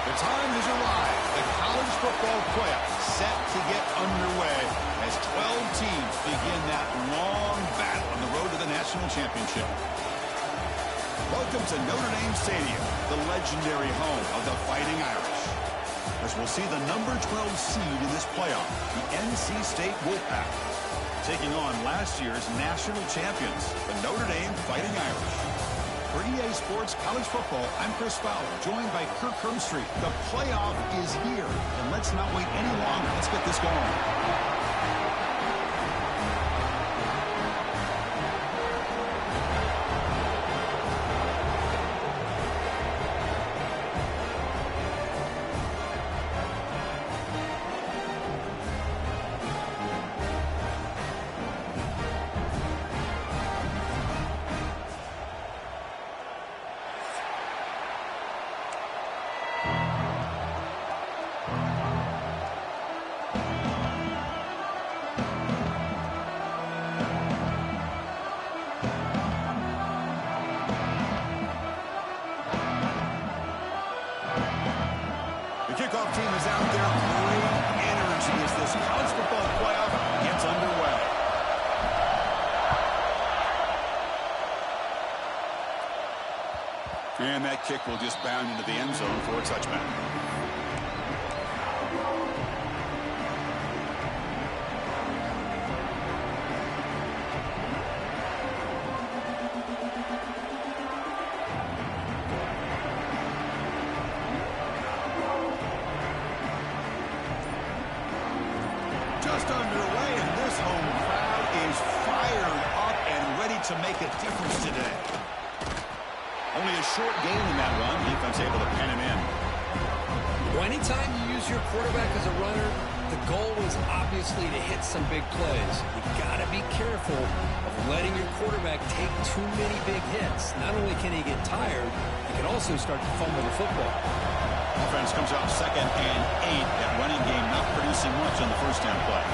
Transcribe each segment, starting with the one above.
The time has arrived. The college football playoffs set to get underway as 12 teams begin that long battle on the road to the national championship. Welcome to Notre Dame Stadium, the legendary home of the Fighting Irish. As we'll see the number 12 seed in this playoff, the NC State Wolfpack, taking on last year's national champions, the Notre Dame Fighting Irish. For EA Sports College Football, I'm Chris Fowler, joined by Kirk Hermstreet. The playoff is here, and let's not wait any longer. Let's get this going. Kickoff team is out there. Great energy as this college football playoff gets underway. And that kick will just bound into the end zone for a touchback. Just underway, and this home crowd is fired up and ready to make a difference today. Only a short gain in that run. Defense able to pen him in. Well, anytime you use your quarterback as a runner, the goal is obviously to hit some big plays. You got to be careful of letting your quarterback take too many big hits. Not only can he get tired, he can also start to fumble the football. Offense comes out 2nd and 8. That running game not producing much on the first down play.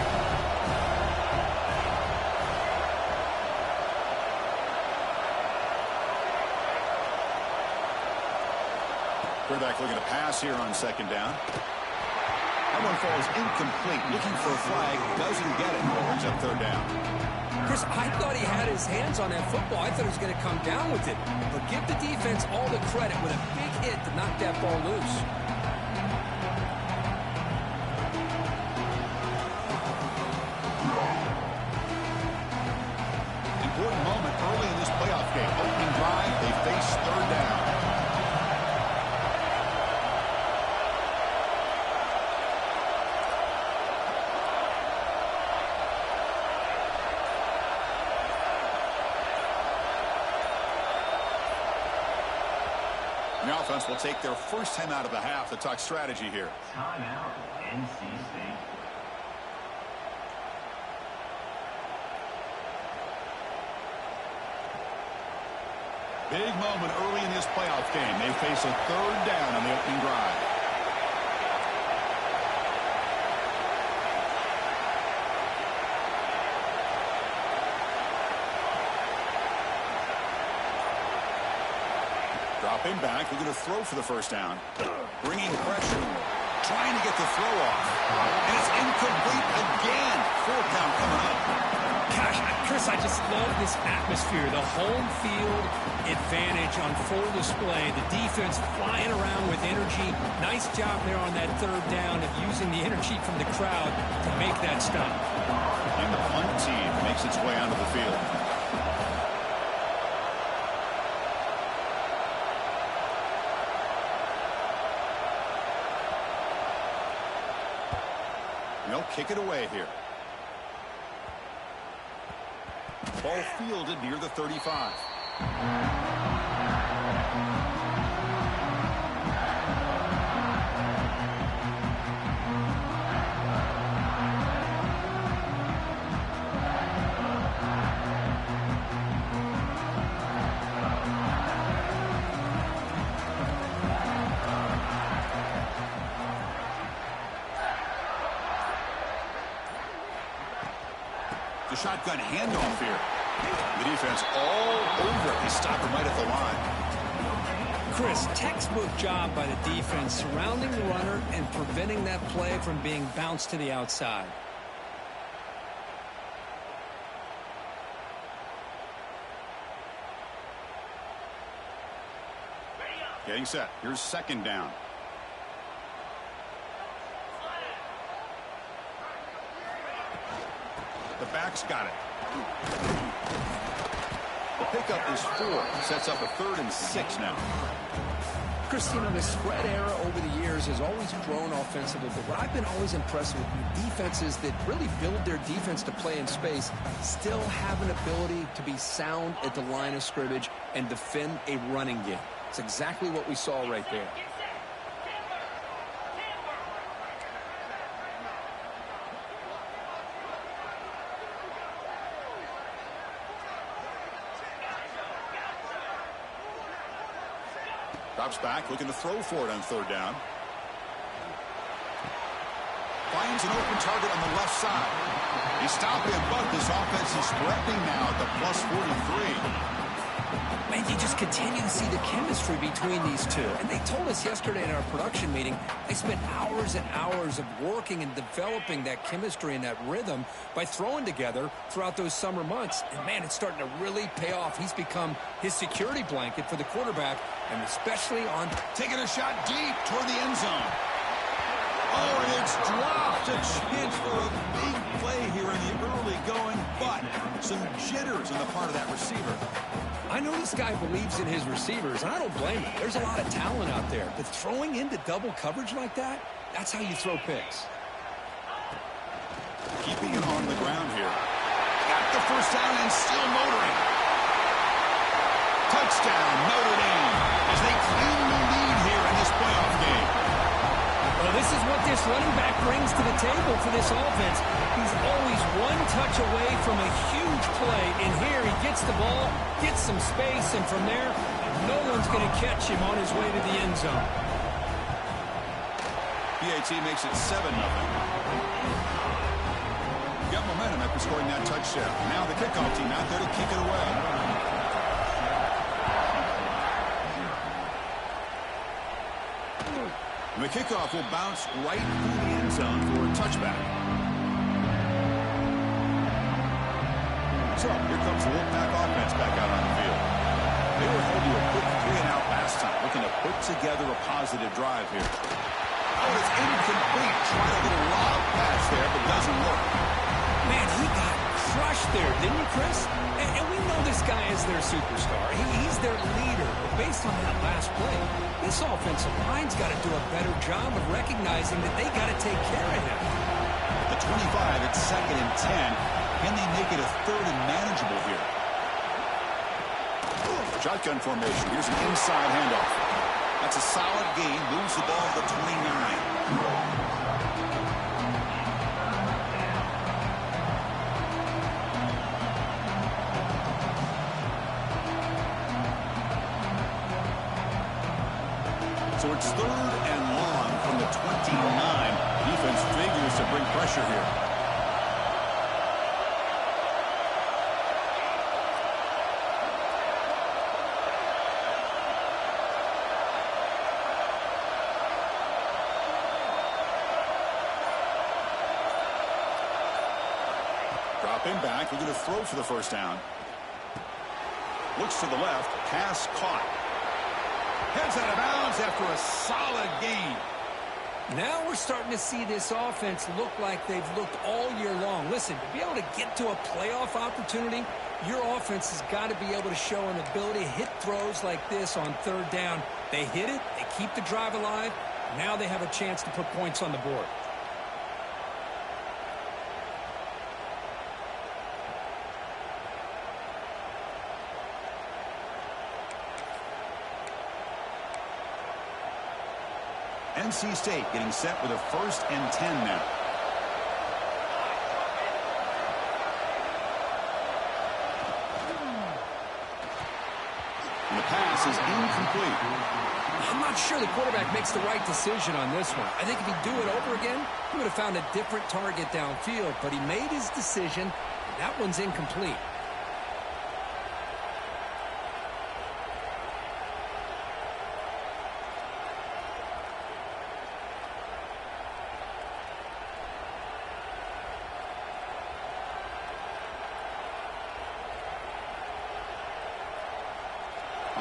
Quarterback looking to pass here on 2nd down. That one falls incomplete. Looking for a flag. Doesn't get it. Brings up 3rd down. Chris, I thought he had his hands on that football. I thought he was going to come down with it. But give the defense all the credit with a big hit to knock that ball loose. Important moment early in this playoff game. Opening drive, they face 3rd down. The offense will take their first time out of the half to talk strategy here. Timeout, NC State. Big moment early in this playoff game. They face a 3rd down on the opening drive. Dropping back, we're going to throw for the first down. Bringing pressure, trying to get the throw off. And it's incomplete again. 4th down coming up. Gosh, Chris, I just love this atmosphere. The home field advantage on full display. The defense flying around with energy. Nice job there on that 3rd down of using the energy from the crowd to make that stop. And the punt team makes its way onto the field. They'll kick it away here. Ball fielded near the 35. The shotgun handoff here. The defense all over it. They stop him right at the line. Chris, textbook job by the defense surrounding the runner and preventing that play from being bounced to the outside. Getting set. Here's second down. The back's got it. The pickup is 4. Sets up a 3rd and 6 now. Chris, you know, the spread era over the years has always grown offensively, but what I've been always impressed with defenses that really build their defense to play in space still have an ability to be sound at the line of scrimmage and defend a running game. It's exactly what we saw right there. Drops back, looking to throw for it on 3rd down. Finds an open target on the left side. He's stopping, but this offense is spreading now at the plus 43. Man, you just continue to see the chemistry between these two. And they told us yesterday in our production meeting, they spent hours and hours of working and developing that chemistry and that rhythm by throwing together throughout those summer months. And, man, it's starting to really pay off. He's become his security blanket for the quarterback, and especially on taking a shot deep toward the end zone. Oh, and it's dropped. A chance for a big play here in the early going, but some jitters on the part of that receiver. I know this guy believes in his receivers, and I don't blame him. There's a lot of talent out there, but throwing into double coverage like that, that's how you throw picks. Keeping it on the ground here. Got the first down and still motoring. Touchdown, Notre Dame, as they claim the lead here in this playoff game. Well, this is what this running back brings to the table for this offense. He's always one touch away from a huge play, and here he gets the ball, gets some space, and from there, no one's going to catch him on his way to the end zone. PAT makes it 7-0. Got momentum after scoring that touchdown. Now the kickoff team out there to kick it away. And the kickoff will bounce right through the end zone for a touchback. So here comes the Wolfpack offense back out on the field. They were held to a quick 3-and-out last time, looking to put together a positive drive here. Oh, it's incomplete. Tried a little lob pass there, but doesn't work. Man, he got crushed there, didn't you, Chris? And we know this guy is their superstar. He's their leader. But based on that last play, this offensive line's got to do a better job of recognizing that they got to take care of him. The 25, it's 2nd and 10. Can they make it a 3rd and manageable here? Shotgun formation. Here's an inside handoff. That's a solid gain. Moves the ball to the 29. So it's 3rd and long from the 29. Defense figures to bring pressure here. Dropping back, we're going to throw for the first down. Looks to the left, pass caught. Heads out of bounds after a solid gain. Now we're starting to see this offense look like they've looked all year long. Listen, to be able to get to a playoff opportunity, your offense has got to be able to show an ability to hit throws like this on 3rd down. They hit it, they keep the drive alive. Now they have a chance to put points on the board. NC State getting set with a 1st and 10 now. And the pass is incomplete. I'm not sure the quarterback makes the right decision on this one. I think if he'd do it over again, he would have found a different target downfield, but he made his decision. That one's incomplete.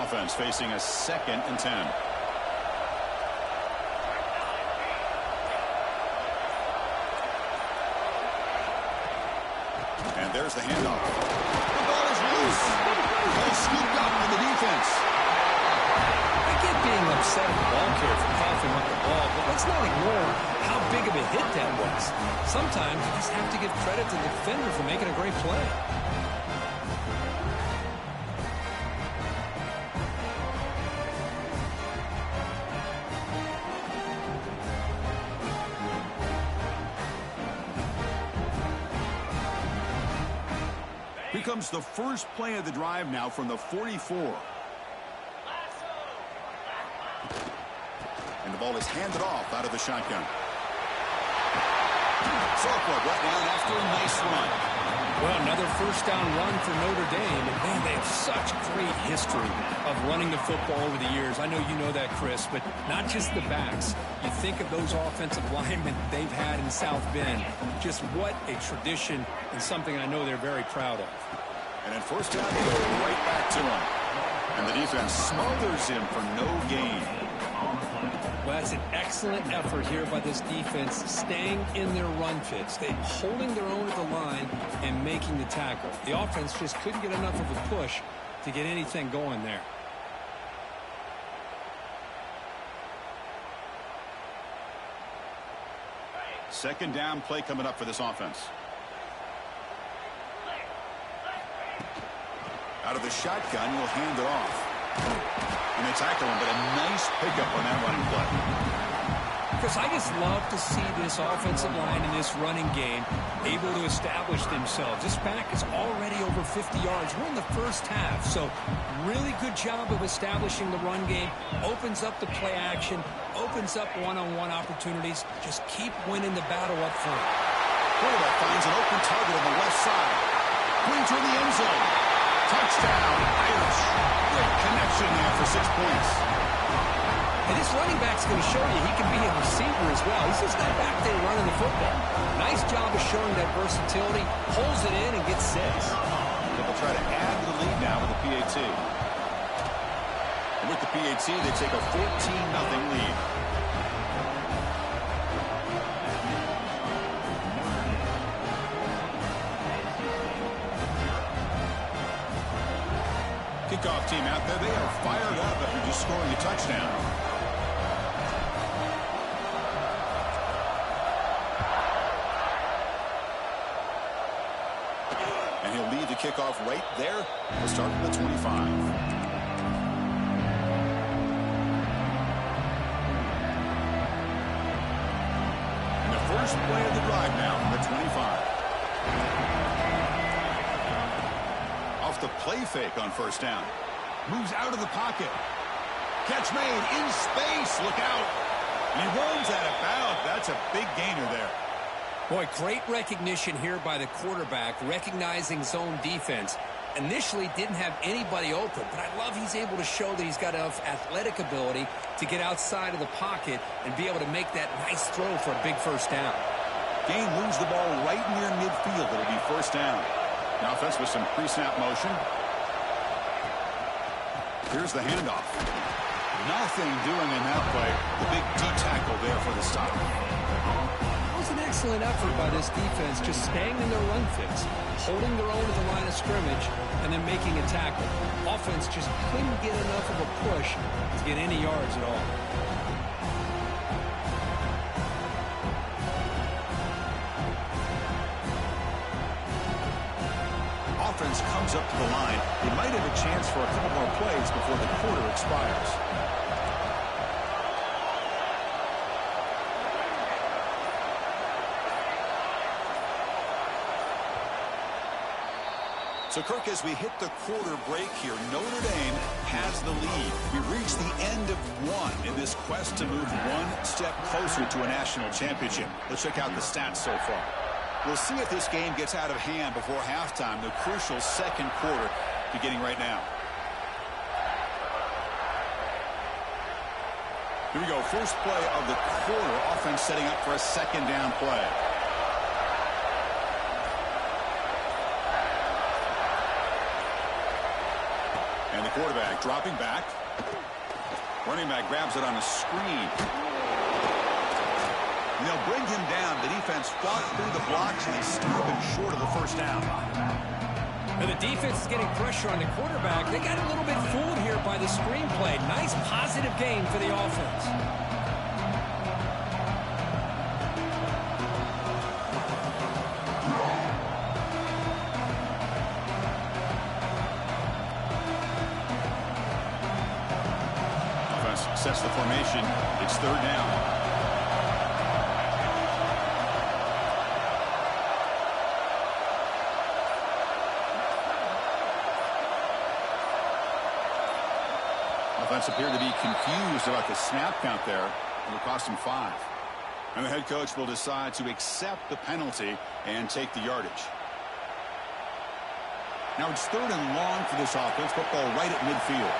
offense facing a 2nd and 10. And there's the handoff. The ball is loose. Ball scooped up in the defense. I get being upset at the ball carrier for coughing up the ball, but let's not ignore how big of a hit that was. Sometimes you just have to give credit to the defender for making a great play. Here comes the first play of the drive now from the 44. And the ball is handed off out of the shotgun. Softball brought down after a nice run. Well, another first down run for Notre Dame. And, man, they have such great history of running the football over the years. I know you know that, Chris, but not just the backs. You think of those offensive linemen they've had in South Bend. Just what a tradition and something I know they're very proud of. And then first down, they go right back to him. And the defense smothers him for no gain. Well, that's an excellent effort here by this defense, staying in their run fits. They're holding their own at the line and making the tackle. The offense just couldn't get enough of a push to get anything going there. Second down play coming up for this offense. Out of the shotgun, he'll hand it off. And they tackle him, but a nice pickup on that running play. Chris, I just love to see this offensive line in this running game able to establish themselves. This back is already over 50 yards. We're in the first half, so really good job of establishing the run game. Opens up the play action, opens up one-on-one opportunities. Just keep winning the battle up front. Quarterback finds an open target on the left side. Going to the end zone. Touchdown, Irish. Great connection there for 6 points. And this running back's going to show you he can be a receiver as well. He's just not back there running the football. Nice job of showing that versatility. Holds it in and gets 6. They'll try to add to the lead now with the PAT. And with the PAT, they take a 14-0 lead. Kickoff team out there. They are fired up after just scoring a touchdown. And he'll lead the kickoff right there. We'll start with the 25. And the first play of the drive now from the 25. Off the play fake on first down. Moves out of the pocket. Catch made in space. Look out. And he runs out of bounds. That's a big gainer there. Boy, great recognition here by the quarterback, recognizing zone defense. Initially didn't have anybody open, but I love he's able to show that he's got enough athletic ability to get outside of the pocket and be able to make that nice throw for a big first down. Gain moves the ball right near midfield. It'll be first down. Now offense with some pre-snap motion. Here's the handoff. Nothing doing in that play. The big D tackle there for the stop. It was an excellent effort by this defense, just staying in their run fits, holding their own at the line of scrimmage, and then making a tackle. Offense just couldn't get enough of a push to get any yards at all. Offense comes up to the line. They might have a chance for a couple more plays before the quarter expires. So, Kirk, as we hit the quarter break here, Notre Dame has the lead. We reach the end of one in this quest to move one step closer to a national championship. Let's check out the stats so far. We'll see if this game gets out of hand before halftime, the crucial second quarter beginning right now. Here we go. First play of the quarter. Offense setting up for a second down play. quarterback dropping back. Running back grabs it on a screen. And they'll bring him down. The defense fought through the blocks, and they stop him short of the first down. And the defense is getting pressure on the quarterback. They got a little bit fooled here by the screenplay. Nice positive gain for the offense. Offense sets the formation. It's third down. Offense appeared to be confused about the snap count there. It'll cost him 5. And the head coach will decide to accept the penalty and take the yardage. Now it's third and long for this offense. Football right at midfield.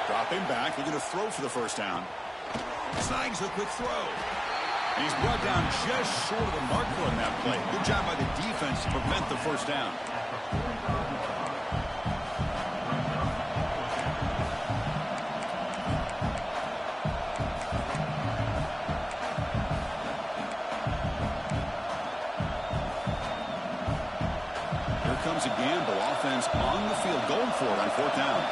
Dropping back, looking to throw for the first down. Snags a quick throw. And he's brought down just short of the marker on that play. Good job by the defense to prevent the first down. Here comes a gamble. Offense on the field going for it on fourth down.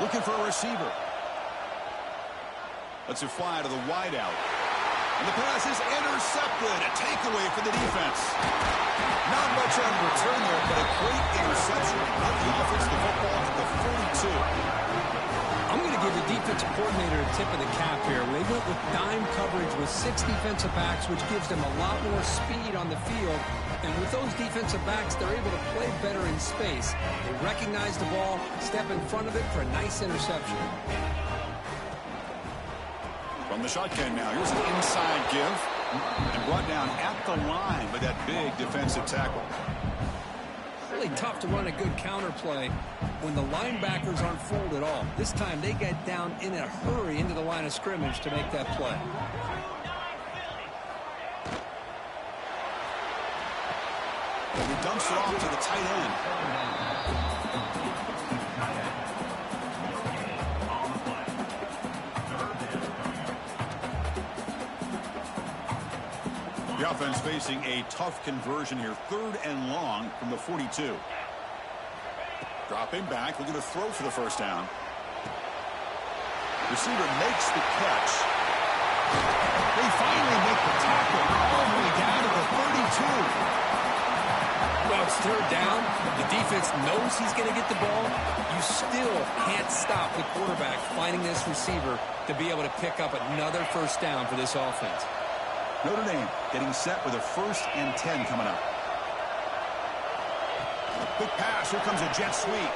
Looking for a receiver. Lets it fly to the wideout. And the pass is intercepted. A takeaway for the defense. Not much on return there, but a great interception. Got the offense the football at the 42. I'm going to give the defensive coordinator a tip of the cap here. They went with dime coverage with 6 defensive backs, which gives them a lot more speed on the field. And with those defensive backs, they're able to play better in space. They recognize the ball, step in front of it for a nice interception. From the shotgun now, here's an inside give. And brought down at the line by that big defensive tackle. Really tough to run a good counter play when the linebackers aren't fooled at all. This time they get down in a hurry into the line of scrimmage to make that play. He dumps it off to the tight end. The offense facing a tough conversion here. Third and long from the 42. Dropping back, looking to throw for the first down. Receiver makes the catch. They finally make the tackle all the way down to the 32. Well, it's third down. The defense knows he's going to get the ball. You still can't stop the quarterback finding this receiver to be able to pick up another first down for this offense. Notre Dame getting set with a 1st and 10 coming up. Quick pass. Here comes a jet sweep.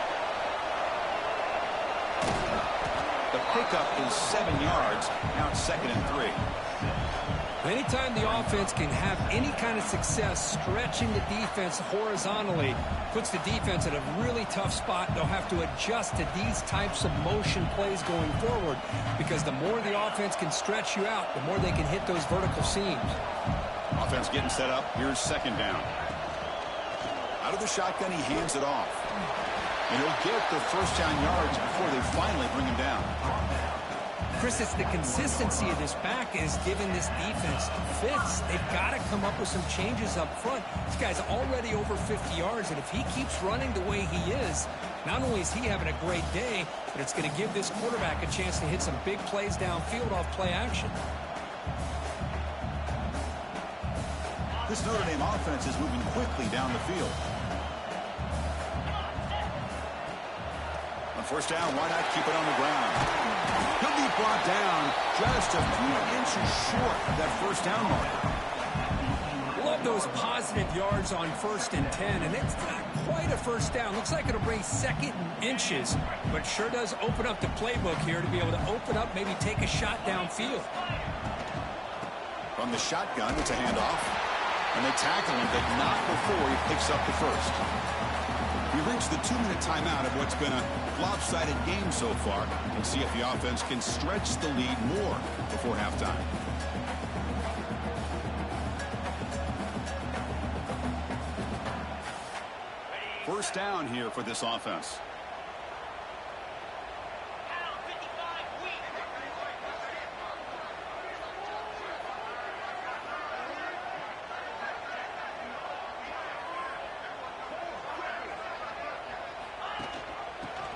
The pickup is 7 yards. Now it's 2nd and 3. Anytime the offense can have any kind of success stretching the defense horizontally, puts the defense at a really tough spot. They'll have to adjust to these types of motion plays going forward, because the more the offense can stretch you out, the more they can hit those vertical seams. Offense getting set up. Here's 2nd down. Out of the shotgun, he hands it off. And he'll get the first down yards before they finally bring him down. Chris, it's the consistency of this back is giving this defense fits. They've got to come up with some changes up front. This guy's already over 50 yards, and if he keeps running the way he is, not only is he having a great day, but it's going to give this quarterback a chance to hit some big plays downfield off play action. This Notre Dame offense is moving quickly down the field. On first down, why not keep it on the ground? He'll be brought down just a few inches short of that first down mark. Love got those positive yards on 1st and 10, and it's not quite a first down. Looks like it'll bring 2nd and inches, but sure does open up the playbook here to be able to open up, maybe take a shot downfield. From the shotgun, it's a handoff. And they tackle him, but not before he picks up the first. We reached the 2-minute timeout of what's been a lopsided game so far, and see if the offense can stretch the lead more before halftime. First down here for this offense.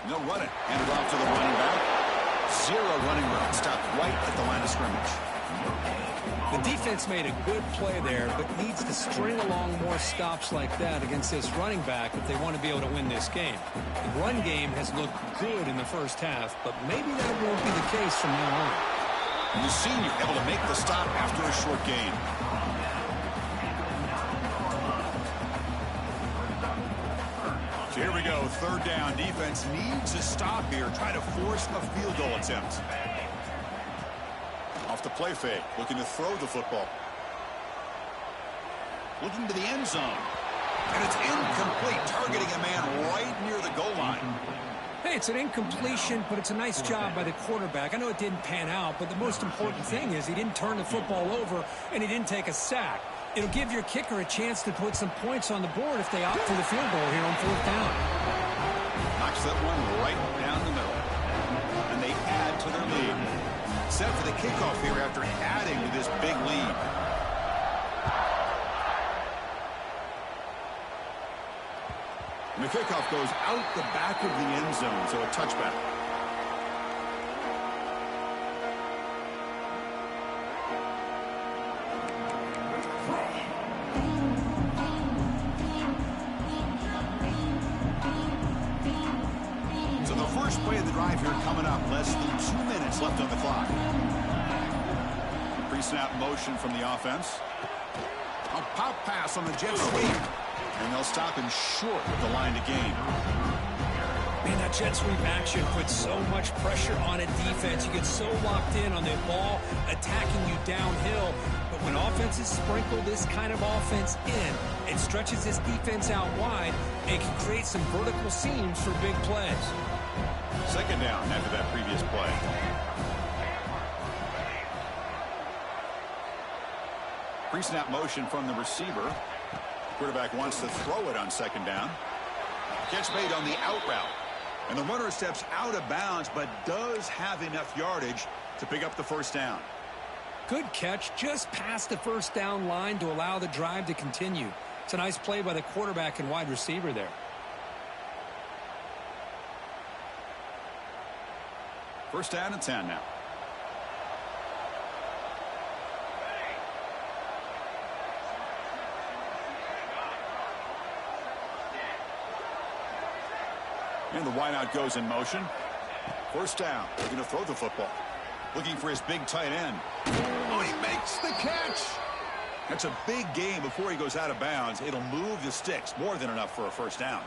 They'll run it. Hand it off to the running back. 0 running route. Stopped right at the line of scrimmage. The defense made a good play there, but needs to string along more stops like that against this running back if they want to be able to win this game. The run game has looked good in the first half, but maybe that won't be the case from now on. And the senior able to make the stop after a short gain. So here we go, 3rd down. Defense needs a stop here. Try to force a field goal attempt. Off the play fake, looking to throw the football. Looking to the end zone. And it's incomplete, targeting a man right near the goal line. Hey, it's an incompletion, but it's a nice job by the quarterback. I know it didn't pan out, but the most important thing is he didn't turn the football over and he didn't take a sack. It'll give your kicker a chance to put some points on the board if they opt for the field goal here on 4th down. Knocks that one right down the middle. And they add to their lead. Set for the kickoff here after adding to this big lead. And the kickoff goes out the back of the end zone, so a touchback. So the first play of the drive here coming up. Less than 2 minutes left on the clock. Pre-snap motion from the offense. A pop pass on the jet sweep. And they'll stop him short of the line to gain. Man, that jet sweep action puts so much pressure on a defense. You get so locked in on the ball attacking you downhill. But when offenses sprinkle this kind of offense in, it stretches this defense out wide and can create some vertical seams for big plays. 2nd down after that previous play. Pre-snap motion from the receiver. Quarterback wants to throw it on 2nd down. Catch made on the out route. And the runner steps out of bounds, but does have enough yardage to pick up the 1st down. Good catch just past the 1st down line to allow the drive to continue. It's a nice play by the quarterback and wide receiver there. 1st down and 10 now. And the wideout goes in motion. 1st down. Looking to throw the football. Looking for his big tight end. Oh, he makes the catch. That's a big game before he goes out of bounds. It'll move the sticks. More than enough for a 1st down.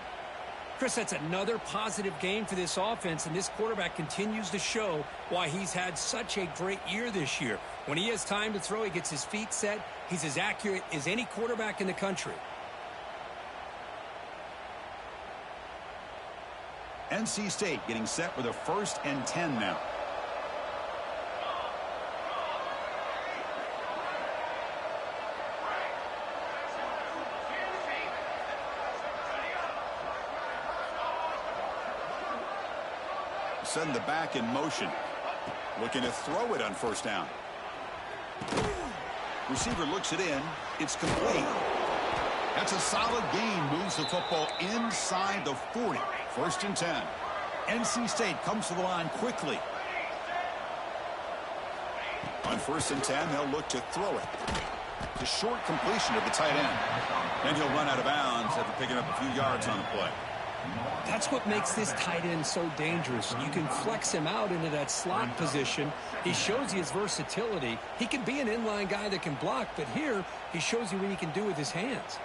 Chris, that's another positive game for this offense, and this quarterback continues to show why he's had such a great year this year. When he has time to throw, he gets his feet set. He's as accurate as any quarterback in the country. NC State getting set with a 1st and 10 now. Send the back in motion. Looking to throw it on 1st down. Receiver looks it in. It's complete. That's a solid gain. Moves the football inside the 40. 1st and 10. NC State comes to the line quickly. On 1st and 10, they'll look to throw it. The short completion of the tight end. Then he'll run out of bounds after picking up a few yards on the play. That's what makes this tight end so dangerous. You can flex him out into that slot position. He shows you his versatility. He can be an inline guy that can block, but here he shows you what he can do with his hands.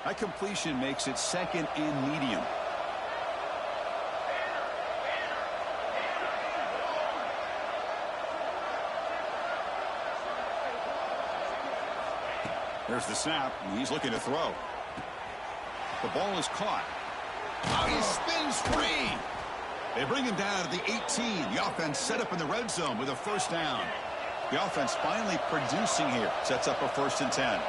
That completion makes it second and medium. There's the snap, and he's looking to throw. The ball is caught. Oh, he spins free. They bring him down to the 18. The offense set up in the red zone with a first down. The offense finally producing here. Sets up a 1st and 10.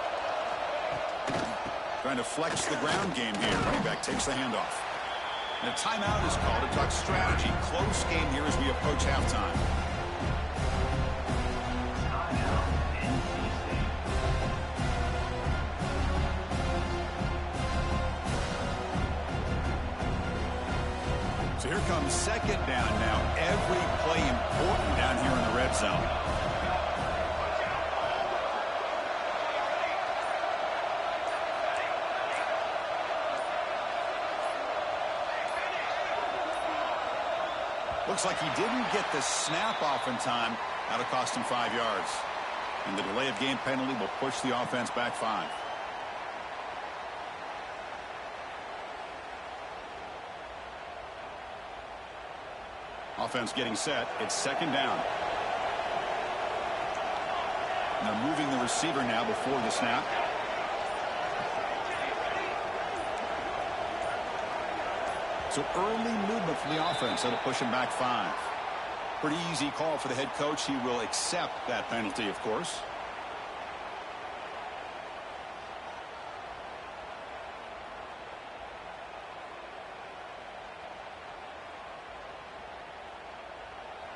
Trying to flex the ground game here. Running back takes the handoff. And a timeout is called to talk strategy. Close game here as we approach halftime. So here comes second down now. Every play important down here in the red zone. Looks like he didn't get the snap off in time. That'll cost him 5 yards. And the delay of game penalty will push the offense back 5. Offense getting set. It's second down. And they're moving the receiver now before the snap. So early movement from the offense. That'll push him back 5. Pretty easy call for the head coach. He will accept that penalty, of course.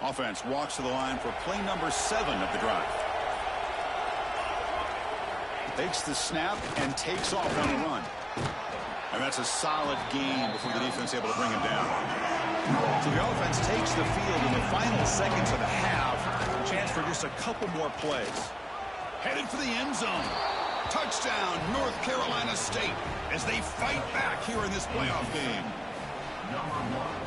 Offense walks to the line for play number 7 of the drive. Takes the snap and takes off on the run. And that's a solid gain before the defense is able to bring him down. So the offense takes the field in the final seconds of the half. A chance for just a couple more plays. Headed for the end zone. Touchdown, North Carolina State, as they fight back here in this playoff game.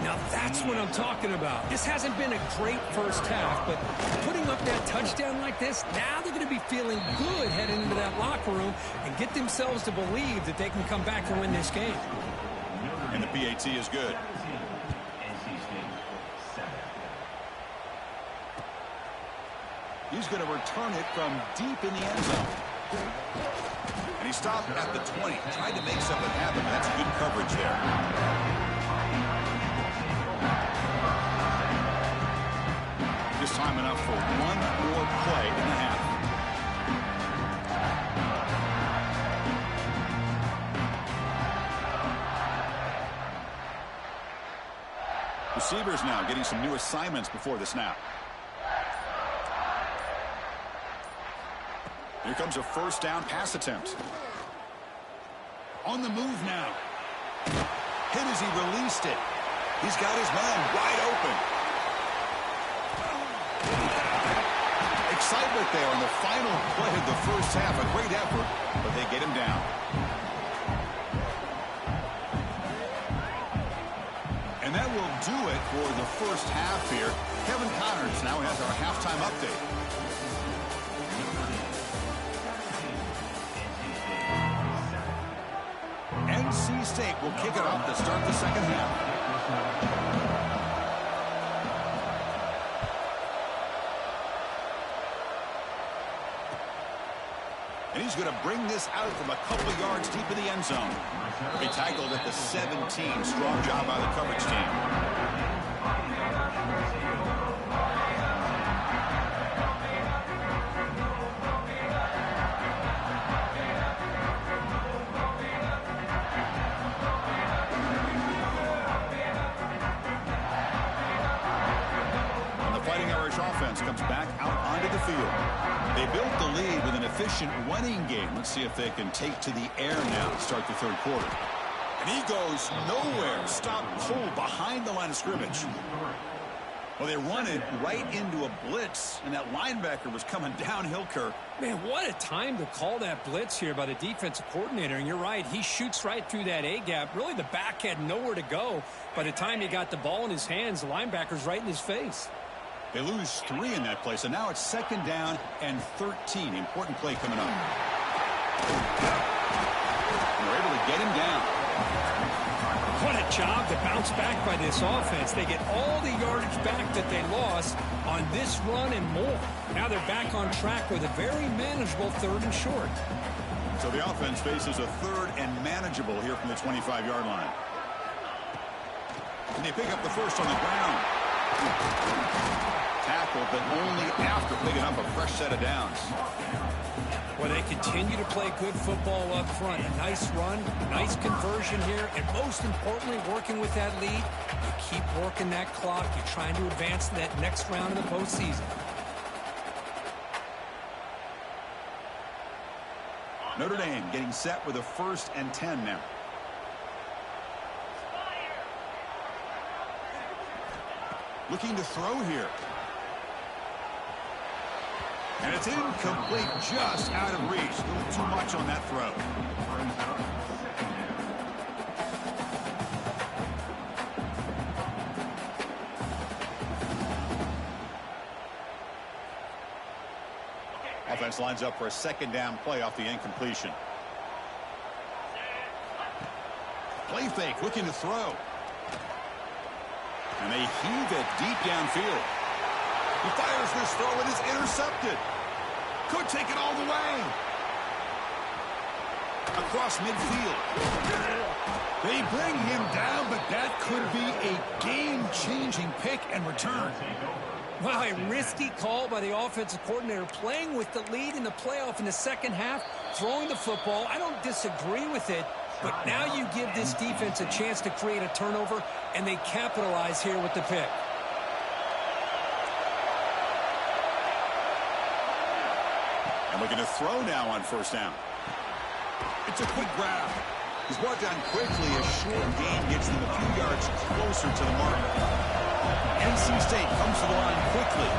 Now that's what I'm talking about. This hasn't been a great first half, but putting up that touchdown like this, now they're going to be feeling good heading into that locker room and get themselves to believe that they can come back and win this game. And the PAT is good. He's going to return it from deep in the end zone. And he stopped at the 20. Tried to make something happen. That's good coverage there. Just time enough for one more play in the half. Receivers now getting some new assignments before the snap. Here comes a first down pass attempt. On the move now. Hit as he released it. He's got his man wide open. Excitement there on the final play of the first half. A great effort, but they get him down. And that will do it for the first half here. Kevin Connors now has our halftime update. NC State will kick it off to start the second half. And he's going to bring this out from a couple of yards deep in the end zone. He tackled at the 17. Strong job by the coverage team. And the Fighting Irish offense comes back out onto the field. They built the lead with an efficient running game. Let's see if they can take to the air now to start the third quarter. And he goes nowhere. Stop pull behind the line of scrimmage. Well, they run it right into a blitz, and that linebacker was coming downhill, Kirk. Man, what a time to call that blitz here by the defensive coordinator. And you're right, he shoots right through that A-gap. Really, the back had nowhere to go. By the time he got the ball in his hands, the linebacker's right in his face. They lose 3 in that play, so now it's 2nd down and 13. Important play coming up. And they're able to get him down. What a job to bounce back by this offense. They get all the yardage back that they lost on this run and more. Now they're back on track with a very manageable 3rd and short. So the offense faces a 3rd and manageable here from the 25-yard line. And they pick up the first on the ground. Tackled, but only after picking up a fresh set of downs. Well, they continue to play good football up front. A nice run, nice conversion here, and most importantly, working with that lead, you keep working that clock. You're trying to advance to that next round of the postseason. Notre Dame getting set with a 1st and 10 now. Looking to throw here. And it's incomplete, just out of reach. A little too much on that throw. Offense lines up for a 2nd down play off the incompletion. Play fake, looking to throw. And they heave it deep downfield. He fires this throw, and it's intercepted. Could take it all the way. Across midfield. They bring him down, but that could be a game-changing pick and return. Wow, a risky call by the offensive coordinator, playing with the lead in the playoff in the 2nd half, throwing the football. I don't disagree with it, but now you give this defense a chance to create a turnover, and they capitalize here with the pick. And looking to throw now on 1st down. It's a quick grab. He's brought down quickly. A short gain gets them a few yards closer to the mark. NC State comes to the line quickly.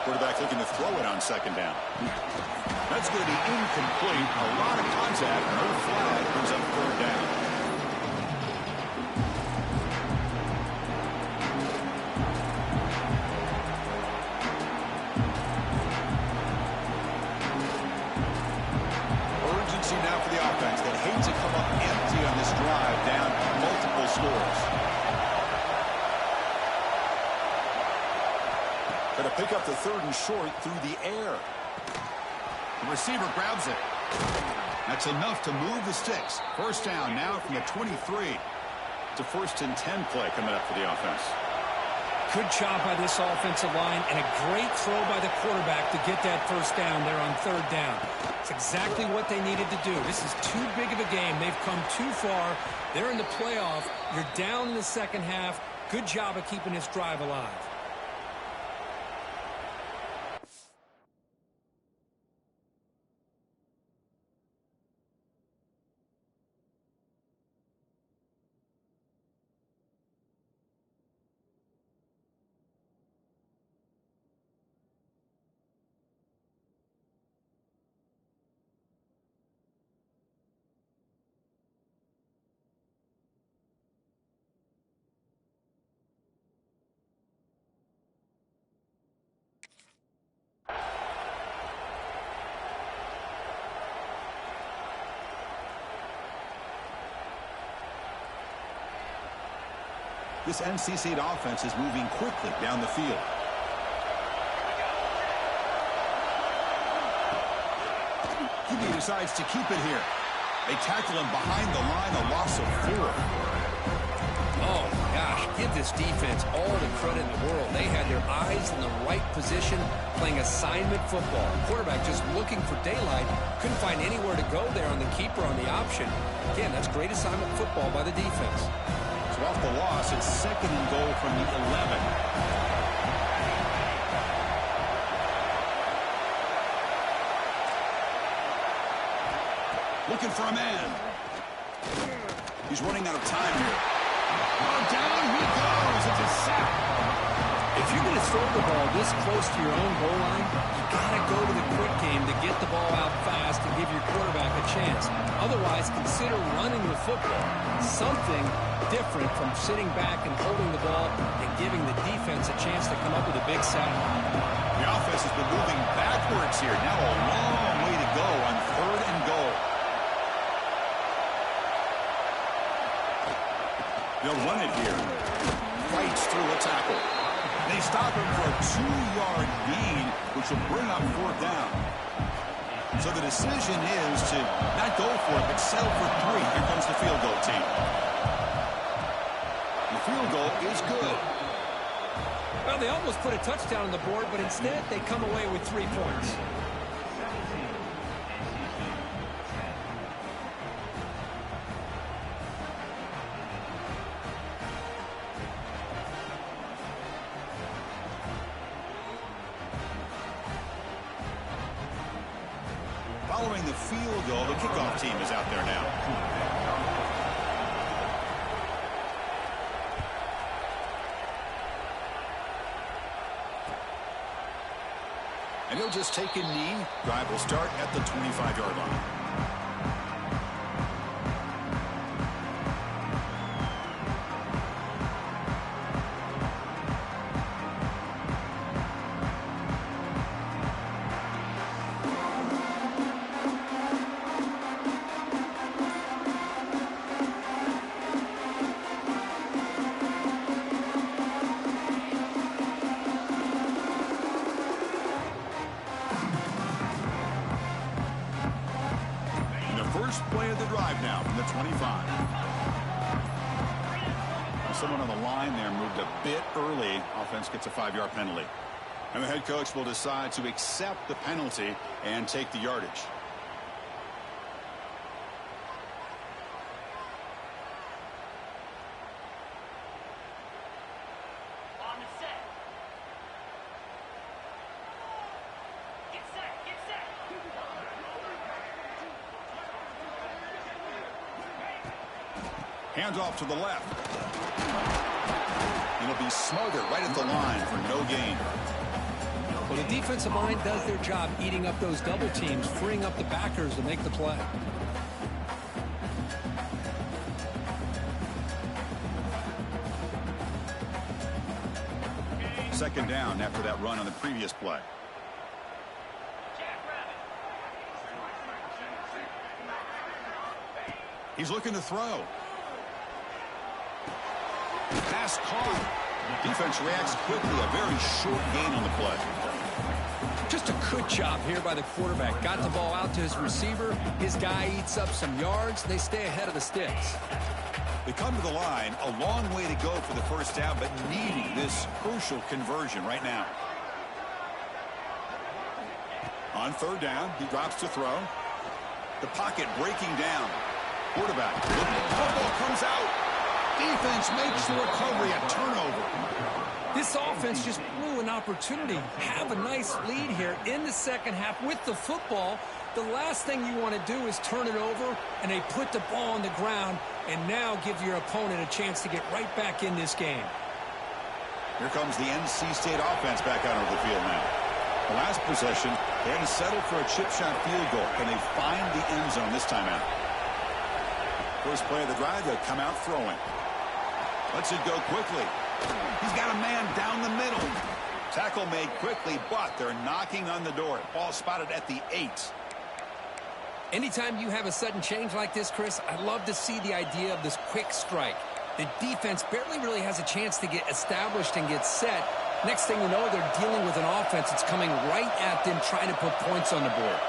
Quarterback looking to throw it on 2nd down. That's going to be incomplete. A lot of contact. No flag. Brings up 3rd down. Now for the offense that hates to come up empty on this drive, down multiple scores. Going to pick up the 3rd and short through the air. The receiver grabs it. That's enough to move the sticks. 1st down now from the 23. It's a 1st and 10 play coming up for the offense. Good job by this offensive line, and a great throw by the quarterback to get that 1st down there on 3rd down. It's exactly what they needed to do. This is too big of a game. They've come too far. They're in the playoff. You're down in the 2nd half. Good job of keeping this drive alive. This NC State offense is moving quickly down the field. QB decides to keep it here. They tackle him behind the line, a loss of 4. Oh, gosh, give this defense all the credit in the world. They had their eyes in the right position, playing assignment football. Quarterback just looking for daylight, couldn't find anywhere to go there on the keeper on the option. Again, that's great assignment football by the defense. So off the loss, it's 2nd and goal from the 11. Looking for a man. He's running out of time here. Oh, down he goes. It's a sack. If you're going to throw the ball this close to your own goal line, you got to go to the quick game to get the ball out fast and give your quarterback a chance. Otherwise, consider running the football. Something different from sitting back and holding the ball and giving the defense a chance to come up with a big sack. The offense has been moving backwards here. Now a long way to go on 3rd and goal. They'll run it here. Fights through a tackle. They stop him for a 2-yard gain, which will bring up 4th down. So the decision is to not go for it, but settle for 3. Here comes the field goal team. The field goal is good. Well, they almost put a touchdown on the board, but instead they come away with 3 points. Following the field goal, the kickoff team is out there now. And he'll just take a knee. Drive will start at the 25-yard line. First play of the drive now from the 25. Someone on the line there moved a bit early. Offense gets a 5-yard penalty. And the head coach will decide to accept the penalty and take the yardage. Hands off to the left. It'll be smothered right at the line for no gain. Well, the defensive line does their job eating up those double teams, freeing up the backers to make the play. Second down after that run on the previous play. He's looking to throw. Pass caught. Defense reacts quickly. A very short gain on the play. Just a good job here by the quarterback. Got the ball out to his receiver. His guy eats up some yards. They stay ahead of the sticks. They come to the line. A long way to go for the first down, but needing this crucial conversion right now. On 3rd down, he drops to throw. The pocket breaking down. Quarterback. Football comes out. Defense makes the recovery, a turnover. This offense just blew an opportunity. Have a nice lead here in the second half with the football. The last thing you want to do is turn it over, and they put the ball on the ground and now give your opponent a chance to get right back in this game. Here comes the NC State offense back out over the field now. The last possession, they had to settle for a chip shot field goal. Can they find the end zone this time out? First play of the drive, they'll come out throwing. Lets it go quickly. He's got a man down the middle. Tackle made quickly, but they're knocking on the door. Ball spotted at the 8. Anytime you have a sudden change like this, Chris, I love to see the idea of this quick strike. The defense barely really has a chance to get established and get set. Next thing you know, they're dealing with an offense that's coming right at them, trying to put points on the board.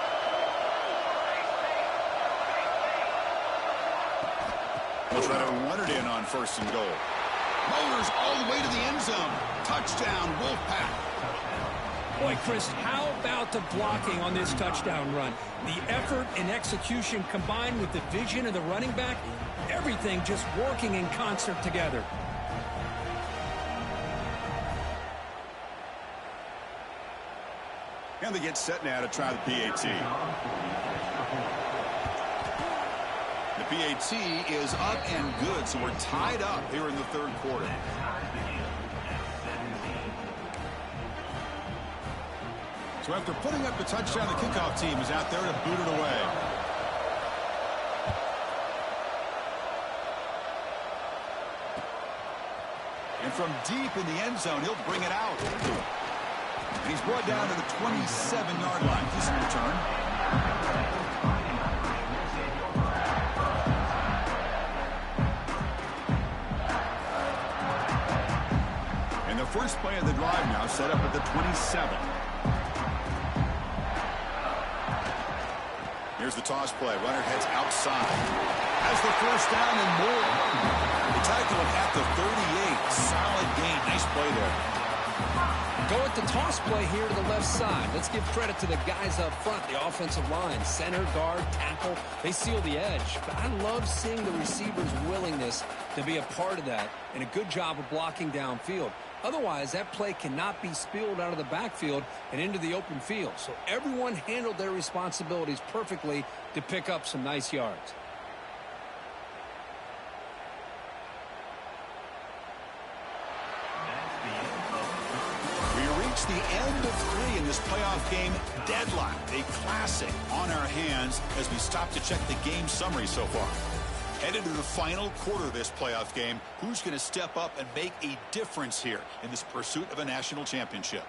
We'll try to run it in on 1st and goal. Motors all the way to the end zone. Touchdown, Wolfpack. Boy, Chris, how about the blocking on this touchdown run? The effort and execution combined with the vision of the running back, everything just working in concert together. And they get set now to try the PAT. The PAT is up and good, so we're tied up here in the third quarter. So after putting up the touchdown, the kickoff team is out there to boot it away. And from deep in the end zone, he'll bring it out. And he's brought down to the 27-yard line. Decent return. And the first play of the drive now set up at the 27. Here's the toss play. Runner heads outside. Has the first down and more. They tackle him at the 38. Solid gain. Nice play there. Go with the toss play here to the left side. Let's give credit to the guys up front, the offensive line, center, guard, tackle. They seal the edge. But I love seeing the receiver's willingness to be a part of that and a good job of blocking downfield. Otherwise, that play cannot be spilled out of the backfield and into the open field. So everyone handled their responsibilities perfectly to pick up some nice yards. The end of 3 in this playoff game. Deadlock, a classic on our hands as we stop to check the game summary so far. Headed to the final quarter of this playoff game. Who's going to step up and make a difference here in this pursuit of a national championship?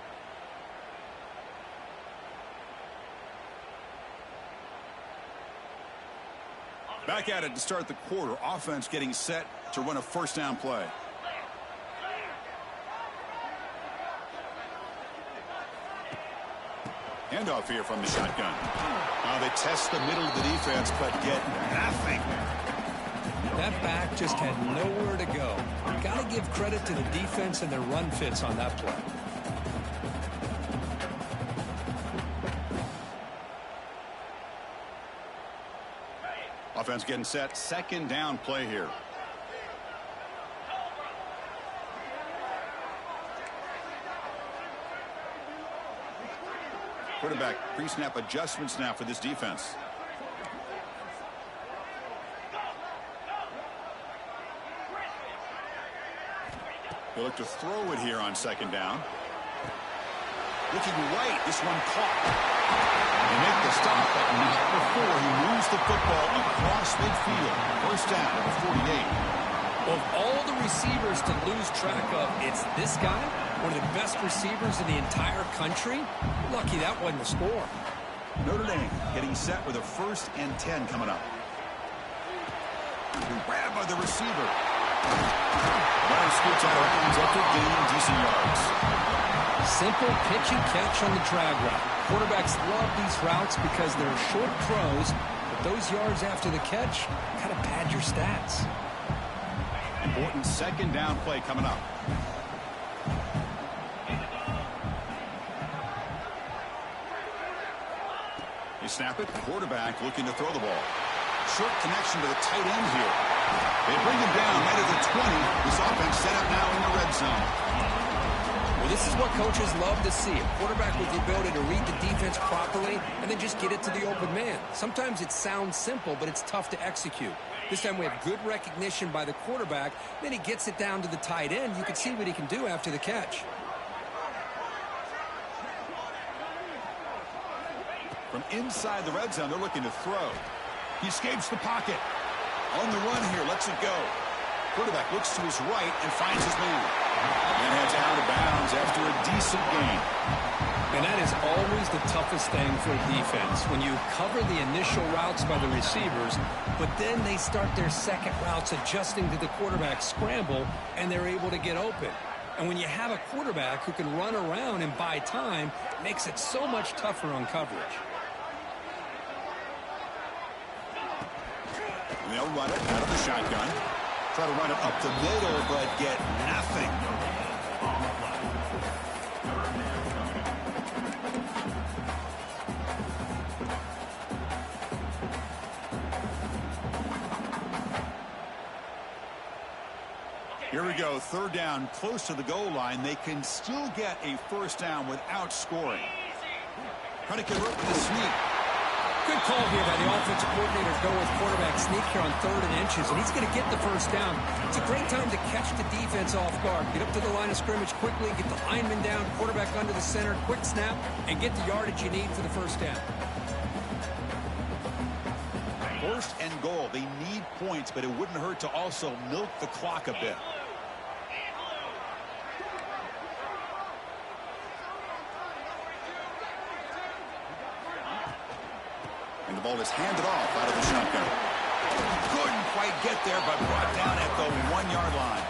Back at it to start the quarter. Offense getting set to run a first down play. Handoff here from the shotgun. Now they test the middle of the defense, but get nothing. That back just had nowhere to go. Got to give credit to the defense and their run fits on that play. Offense getting set. Second down play here. Quarterback pre-snap adjustments now for this defense. They look to throw it here on second down. Looking right. This one caught. They make the stop, but not before he moves the football across midfield. First down at the 48. Of all the receivers to lose track of, it's this guy, one of the best receivers in the entire country. Lucky that wasn't a score. Notre Dame getting set with a 1st and 10 coming up. Grabbed by the receiver. Runner scoots out of bounds after gaining decent yards. Simple pitch and catch on the drag route. Quarterbacks love these routes because they're short throws, but those yards after the catch kind of pad your stats. Important second down play coming up. You snap it. Quarterback looking to throw the ball. Short connection to the tight end here. They bring him down right at the 20. This offense set up now in the red zone. Well, this is what coaches love to see. A quarterback with the ability to read the defense properly and then just get it to the open man. Sometimes it sounds simple, but it's tough to execute. This time we have good recognition by the quarterback. Then he gets it down to the tight end. You can see what he can do after the catch. From inside the red zone, they're looking to throw. He escapes the pocket. On the run here, lets it go. Quarterback looks to his right and finds his man. And heads out of bounds after a decent gain. And that is always the toughest thing for a defense, when you cover the initial routes by the receivers, but then they start their second routes adjusting to the quarterback's scramble, and they're able to get open. And when you have a quarterback who can run around and buy time, it makes it so much tougher on coverage. And they'll run it out of the shotgun. Try to run it up the middle, but get nothing. Here we go, third down, close to the goal line. They can still get a first down without scoring. Trying to convert with a sneak. Good call here by the offensive coordinator to go with quarterback sneak here on 3rd and inches, and he's going to get the first down. It's a great time to catch the defense off guard. Get up to the line of scrimmage quickly, get the lineman down, quarterback under the center, quick snap, and get the yardage you need for the first down. 1st and goal. They need points, but it wouldn't hurt to also milk the clock a bit. And the ball is handed off out of the shotgun. Couldn't quite get there, but brought down at the 1-yard line.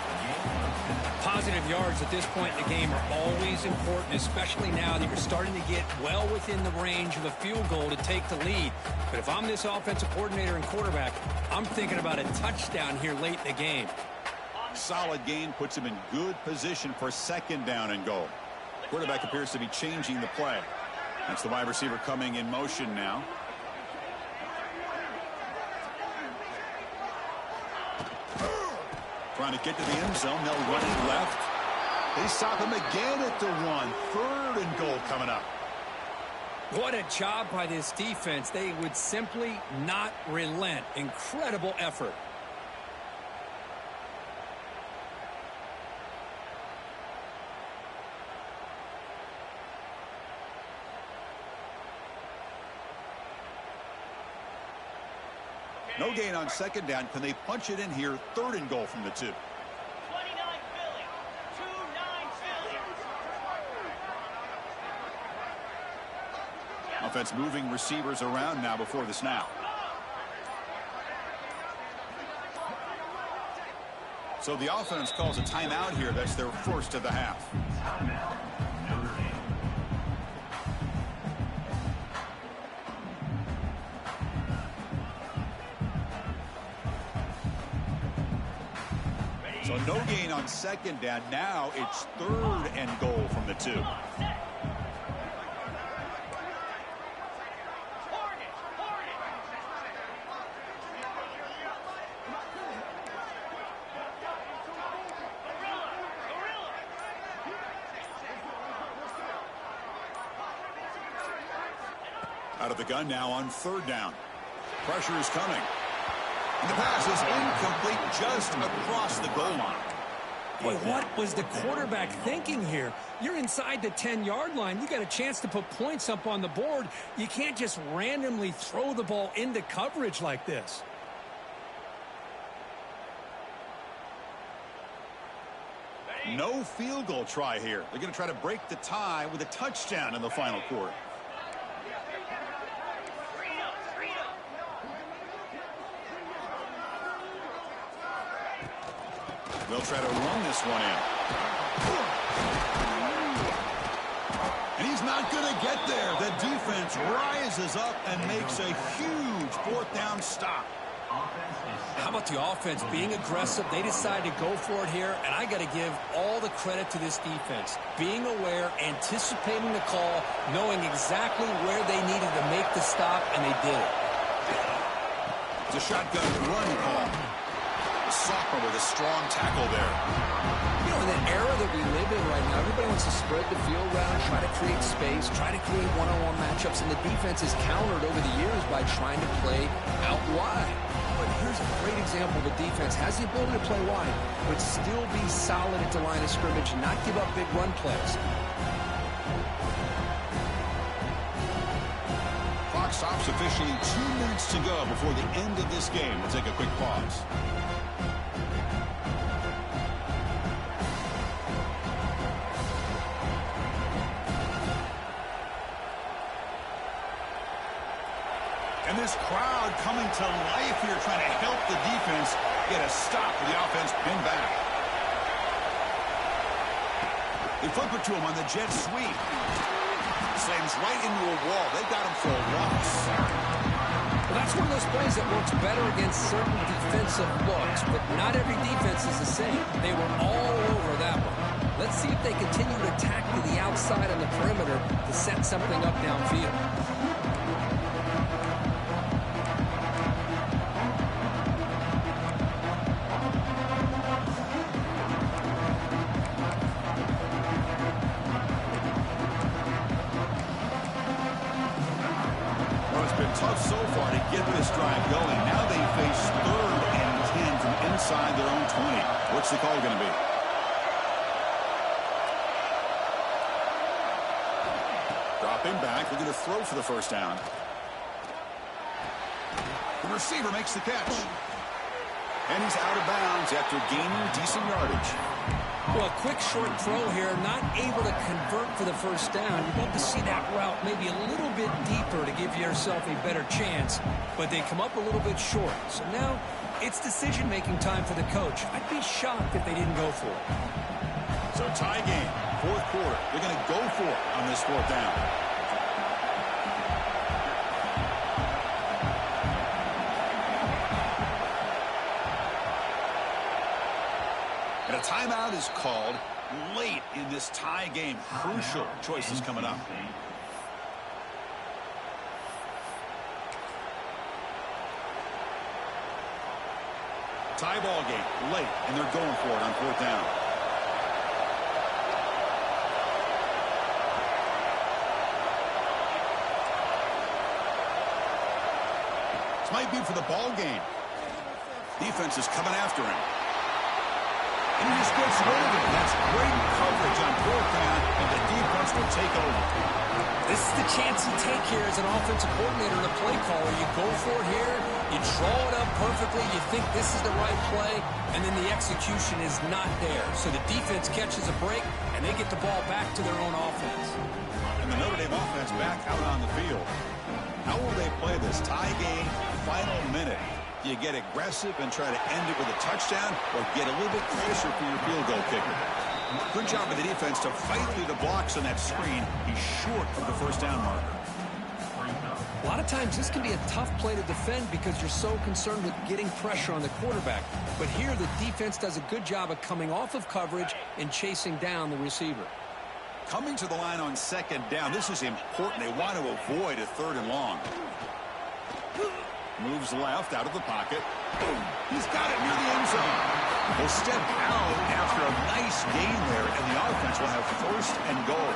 Positive yards at this point in the game are always important, especially now that you're starting to get well within the range of a field goal to take the lead. But if I'm this offensive coordinator and quarterback, I'm thinking about a touchdown here late in the game. Solid gain puts him in good position for 2nd down and goal. Quarterback appears to be changing the play. That's the wide receiver coming in motion now. Trying to get to the end zone. They'll run it left. They stop him again at the 1. 3rd and goal coming up. What a job by this defense. They would simply not relent. Incredible effort. No gain on 2nd down. Can they punch it in here? 3rd and goal from the 2. 29 Philly. 2-9 Philly. Offense moving receivers around now before the snap. So the offense calls a timeout here. That's their 1st of the half. Timeout. Notre Dame. So no gain on 2nd down. Now it's 3rd and goal from the 2. Out of the gun now on 3rd down. Pressure is coming. And the pass is incomplete just across the goal line. Boy, what was the quarterback thinking here? You're inside the 10-yard line. You got a chance to put points up on the board. You can't just randomly throw the ball into coverage like this. No field goal try here. They're going to try to break the tie with a touchdown in the final quarter. They'll try to run this one in. And he's not going to get there. The defense rises up and makes a huge 4th down stop. How about the offense being aggressive? They decide to go for it here, and I got to give all the credit to this defense. Being aware, anticipating the call, knowing exactly where they needed to make the stop, and they did it. It's a shotgun run call. The sophomore with a strong tackle there. You know, in the era that we live in right now, everybody wants to spread the field around, try to create space, try to create one-on-one matchups, and the defense is countered over the years by trying to play out wide. But here's a great example. The defense has the ability to play wide, but still be solid at the line of scrimmage and not give up big run plays. Clock stops officially. 2 minutes to go before the end of this game. We'll take a quick pause. And this crowd coming to life here, trying to help the defense get a stop for the offense pinned back. They flip it to him on the jet sweep. Slams right into a wall. They got him for a loss. Well, that's one of those plays that works better against certain defensive looks, but not every defense is the same. They were all over that one. Let's see if they continue to attack to the outside on the perimeter to set something up downfield. Tough so What's the call going to be? Dropping back, looking to throw for the first down. The receiver makes the catch. And he's out of bounds after gaining decent yardage. Well, a quick short throw here, not able to convert for the first down. You'd love to see that route maybe a little bit deeper to give yourself a better chance, but they come up a little bit short. So now it's decision-making time for the coach. I'd be shocked if they didn't go for it. So tie game, fourth quarter. They're going to go for it on this fourth down. And a timeout is called late in this tie game. Crucial choices coming up. Tie ball game late, and they're going for it on fourth down. This might be for the ball game. Defense is coming after him. And he just gets rid of it. That's great coverage on fourth down, and the defense will take over. This is the chance you take here as an offensive coordinator and a play caller. You go for it here, you draw it up perfectly, you think this is the right play, and then the execution is not there. So the defense catches a break, and they get the ball back to their own offense. And the Notre Dame offense back out on the field. How will they play this tie game, final minute? You get aggressive and try to end it with a touchdown, or get a little bit closer for your field goal kicker. Good job by the defense to fight through the blocks on that screen. He's short of the first down marker. A lot of times this can be a tough play to defend because you're so concerned with getting pressure on the quarterback. But here the defense does a good job of coming off of coverage and chasing down the receiver. Coming to the line on second down, this is important. They want to avoid a third and long. Moves left out of the pocket. Boom. He's got it near the end zone. He'll step out after a nice gain there, and the offense will have first and goal.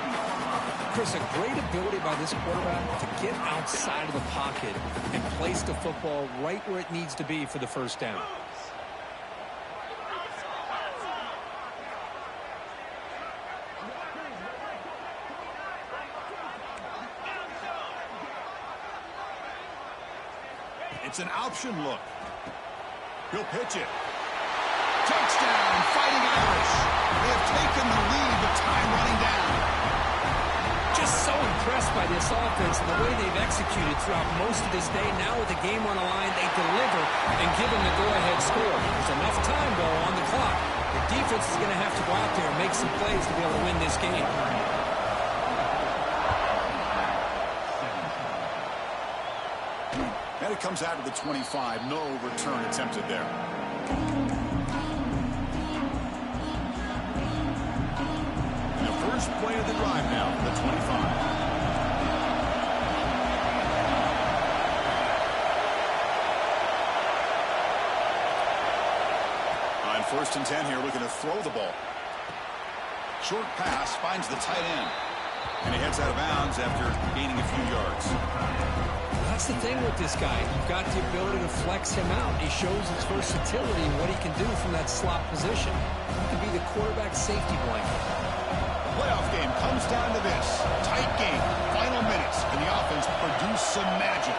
Chris, a great ability by this quarterback to get outside of the pocket and place the football right where it needs to be for the first down. It's an option look. He'll pitch it. Touchdown, Fighting Irish. They have taken the lead with time running down. Just so impressed by this offense and the way they've executed throughout most of this day. Now with the game on the line, they deliver and give them the go-ahead score. There's enough time, though, on the clock. The defense is going to have to go out there and make some plays to be able to win this game. And it comes out of the 25. No return attempted there. And the first play of the drive now for the 25. On first and 10 here, looking to throw the ball. Short pass finds the tight end. And he heads out of bounds after gaining a few yards. That's the thing with this guy. You've got the ability to flex him out. He shows his versatility and what he can do from that slot position. He can be the quarterback safety blanket. Playoff game comes down to this. Tight game, final minutes, and the offense produced some magic.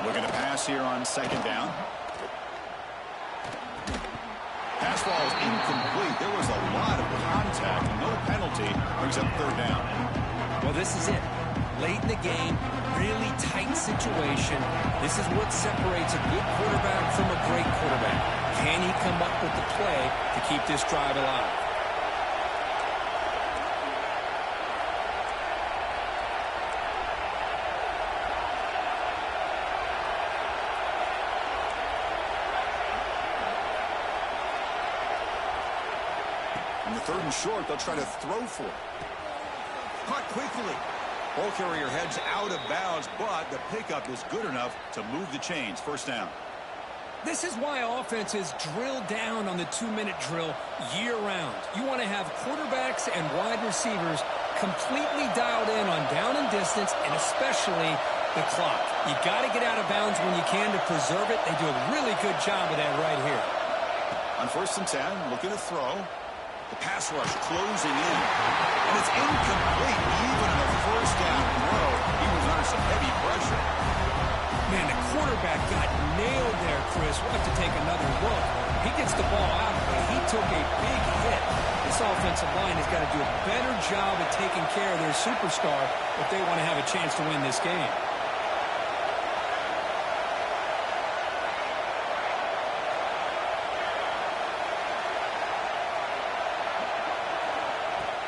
Looking to pass here on second down. Pass ball is incomplete. There was a lot of contact. No penalty. Brings up third down. Well, this is it. Late in the game, really tight situation. This is what separates a good quarterback from a great quarterback. Can he come up with the play to keep this drive alive? Third and short, they'll try to throw for it. Caught quickly. Ball carrier heads out of bounds, but the pickup is good enough to move the chains. First down. This is why offenses drill down on the 2-minute drill year-round. You want to have quarterbacks and wide receivers completely dialed in on down and distance, and especially the clock. You got to get out of bounds when you can to preserve it. They do a really good job of that right here. On 1st and 10, looking to throw. The pass rush closing in. And it's incomplete. Even in a 1st down throw, he was under some heavy pressure. Man, the quarterback got nailed there, Chris. We'll have to take another look. He gets the ball out, but he took a big hit. This offensive line has got to do a better job of taking care of their superstar if they want to have a chance to win this game.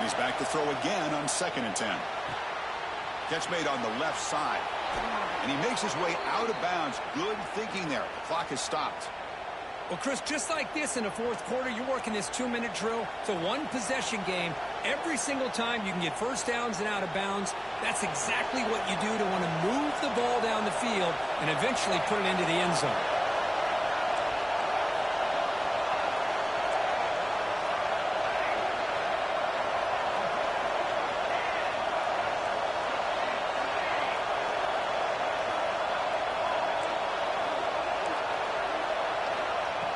He's back to throw again on 2nd and 10. Catch made on the left side. And he makes his way out of bounds. Good thinking there. The clock has stopped. Well, Chris, just like this in the 4th quarter, you're working this 2-minute drill. It's a one-possession game. Every single time you can get 1st downs and out of bounds. That's exactly what you do to want to move the ball down the field and eventually put it into the end zone.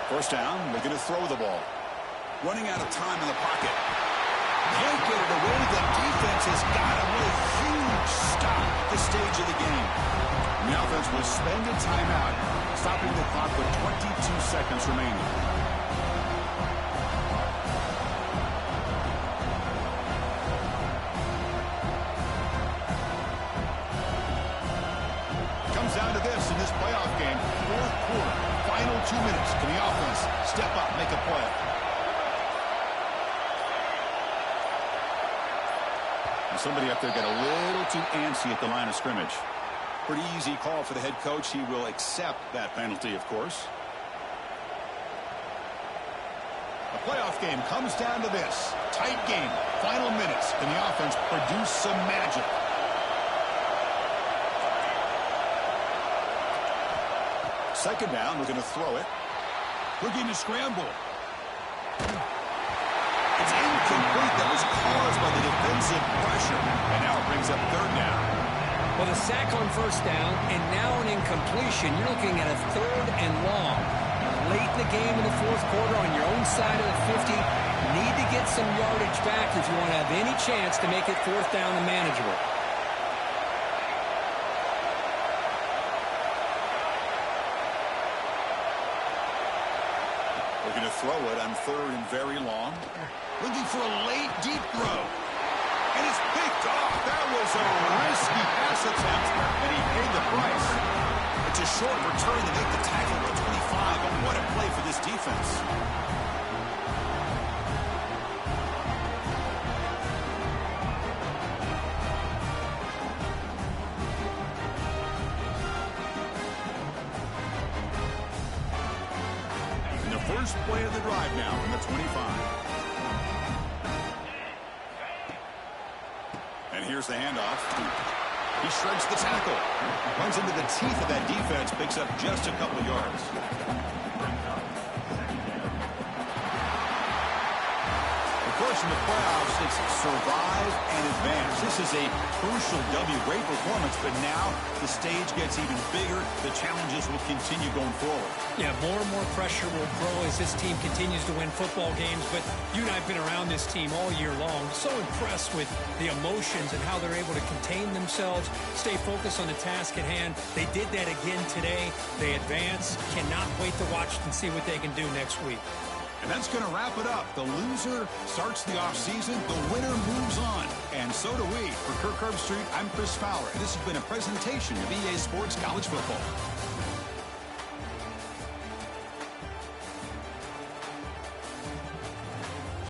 First down, looking to throw the ball. Running out of time in the pocket. Can't get it away. The defense has got him with a huge stop at this stage of the game. The offense will spend a timeout, stopping the clock with 22 seconds remaining. Comes down to this in this playoff game. 4th quarter. Final 2 minutes. Can the offense step up, make a play? And somebody up there got a little too antsy at the line of scrimmage. Pretty easy call for the head coach. He will accept that penalty, of course. The playoff game comes down to this. Tight game. Final minutes. Can the offense produce some magic? Second down, looking to throw it. Looking to scramble. It's incomplete. That was caused by the defensive pressure. And now it brings up 3rd down. Well, the sack on 1st down, and now an incompletion. You're looking at a 3rd and long. Late in the game in the 4th quarter on your own side of the 50. Need to get some yardage back if you want to have any chance to make it 4th down and manageable. Looking to throw it on 3rd and very long. Looking for a late deep throw. And it's picked off. That was a risky pass attempt, and he paid the price. It's a short return to make the tackle at 25, but what a play for this defense. First play of the drive now from the 25. And here's the handoff. He shrugs the tackle. Runs into the teeth of that defense. Picks up just a couple yards. Of course, in the playoffs, it's survive and advance. This is a crucial W. Great performance, but now the stage gets even bigger. The challenges will continue going forward. Yeah, more and more pressure will grow as this team continues to win football games. But you and I have been around this team all year long. So impressed with the emotions and how they're able to contain themselves, stay focused on the task at hand. They did that again today. They advance. Cannot wait to watch and see what they can do next week. And that's going to wrap it up. The loser starts the offseason. The winner moves on. And so do we. For Kirk Herbstreit, I'm Chris Fowler. And this has been a presentation of EA Sports College Football.